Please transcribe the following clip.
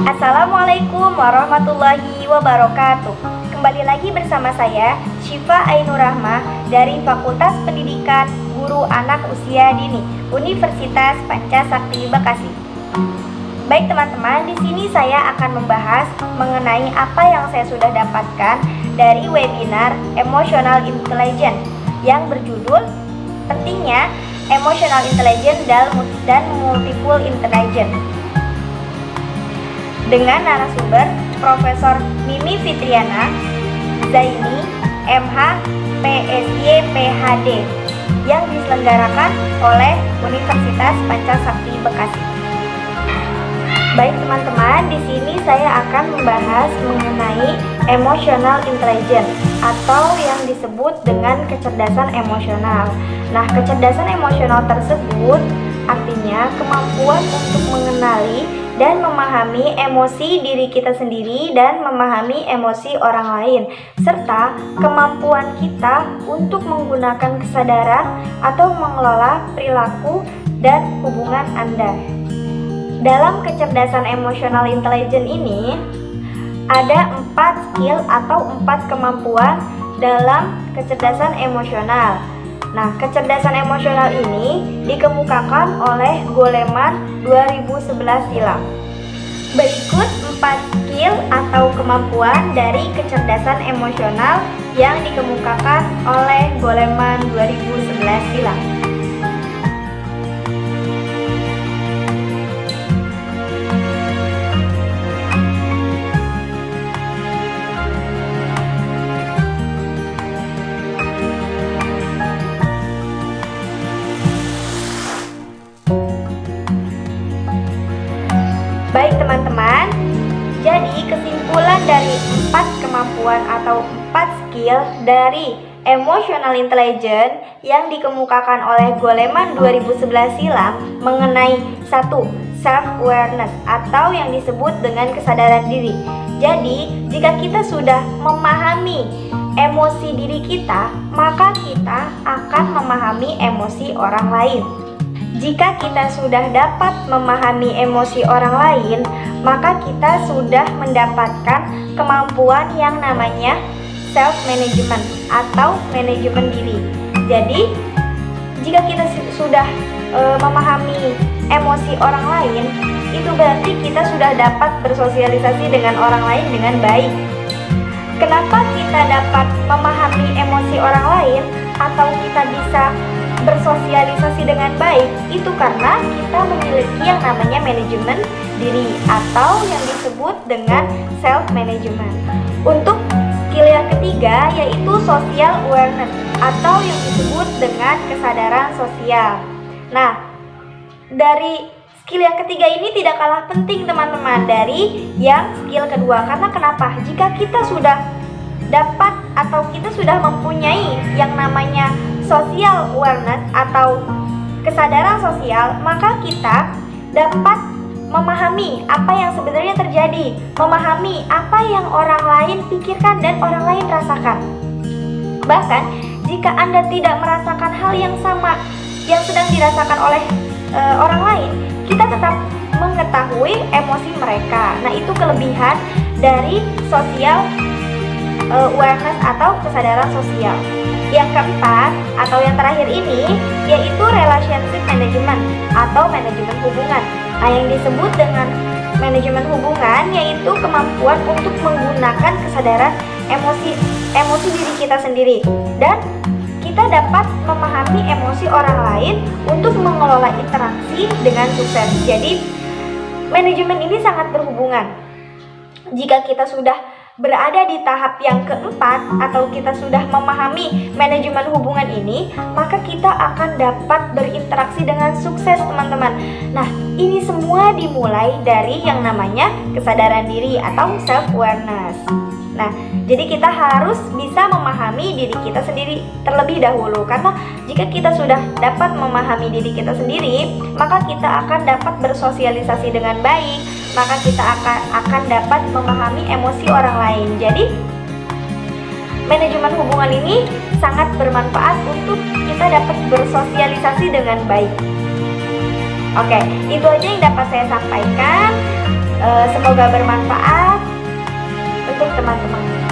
Assalamualaikum warahmatullahi wabarakatuh. Kembali lagi bersama saya Syifa Ainur Rahmah dari Fakultas Pendidikan Guru Anak Usia Dini Universitas Pancasakti Bekasi. Baik teman-teman, di sini saya akan membahas mengenai apa yang saya sudah dapatkan dari webinar Emotional Intelligence yang berjudul Pentingnya Emotional Intelligence dan Multiple Intelligence, dengan narasumber Profesor Mimi Fitriana Zaini, MH, PSY, PhD, yang diselenggarakan oleh Universitas Pancasakti Bekasi. Baik teman-teman, di sini saya akan membahas mengenai emotional intelligence atau yang disebut dengan kecerdasan emosional. Nah, kecerdasan emosional tersebut artinya kemampuan untuk mengenali dan memahami emosi diri kita sendiri dan memahami emosi orang lain, serta kemampuan kita untuk menggunakan kesadaran atau mengelola perilaku dan hubungan Anda. Dalam kecerdasan emosional intelligence ini, ada 4 skill atau 4 kemampuan dalam kecerdasan emosional. Nah, kecerdasan emosional ini dikemukakan oleh Goleman 2011 silam. Berikut 4 skill atau kemampuan dari kecerdasan emosional yang dikemukakan oleh Goleman 2011 silam. Baik teman-teman, jadi kesimpulan dari 4 kemampuan atau 4 skill dari emotional intelligence yang dikemukakan oleh Goleman 2011 silam mengenai 1. Self-awareness atau yang disebut dengan kesadaran diri. Jadi, jika kita sudah memahami emosi diri kita, maka kita akan memahami emosi orang lain. Jika kita sudah dapat memahami emosi orang lain, maka kita sudah mendapatkan kemampuan yang namanya self-management atau manajemen diri. Jadi, jika kita sudah memahami emosi orang lain, itu berarti kita sudah dapat bersosialisasi dengan orang lain dengan baik. Kenapa kita dapat memahami emosi orang lain atau kita bisa bersosialisasi dengan baik? Itu karena kita memiliki yang namanya manajemen diri atau yang disebut dengan self management. Untuk skill yang ketiga yaitu social awareness atau yang disebut dengan kesadaran sosial. Nah, dari skill yang ketiga ini tidak kalah penting teman-teman dari yang skill kedua. Karena kenapa? Jika kita sudah dapat atau kita sudah mempunyai yang namanya social awareness atau kesadaran sosial, maka kita dapat memahami apa yang sebenarnya terjadi, memahami apa yang orang lain pikirkan dan orang lain rasakan. Bahkan jika Anda tidak merasakan hal yang sama yang sedang dirasakan oleh orang lain, kita tetap mengetahui emosi mereka. Nah, itu kelebihan dari social awareness atau kesadaran sosial. Yang keempat atau yang terakhir ini yaitu relationship management atau manajemen hubungan. Nah, yang disebut dengan manajemen hubungan yaitu kemampuan untuk menggunakan kesadaran emosi diri kita sendiri, dan kita dapat memahami emosi orang lain untuk mengelola interaksi dengan sukses. Jadi, manajemen ini sangat berhubungan. Jika kita sudah berada di tahap yang keempat atau kita sudah memahami manajemen hubungan ini, maka kita akan dapat berinteraksi dengan sukses teman-teman. Nah, ini semua dimulai dari yang namanya kesadaran diri atau self-awareness. Nah, jadi kita harus bisa memahami diri kita sendiri terlebih dahulu. Karena jika kita sudah dapat memahami diri kita sendiri, maka kita akan dapat bersosialisasi dengan baik, maka kita akan dapat memahami emosi orang lain. Jadi, manajemen hubungan ini sangat bermanfaat untuk kita dapat bersosialisasi dengan baik. Oke, itu aja yang dapat saya sampaikan. Semoga bermanfaat untuk teman-teman.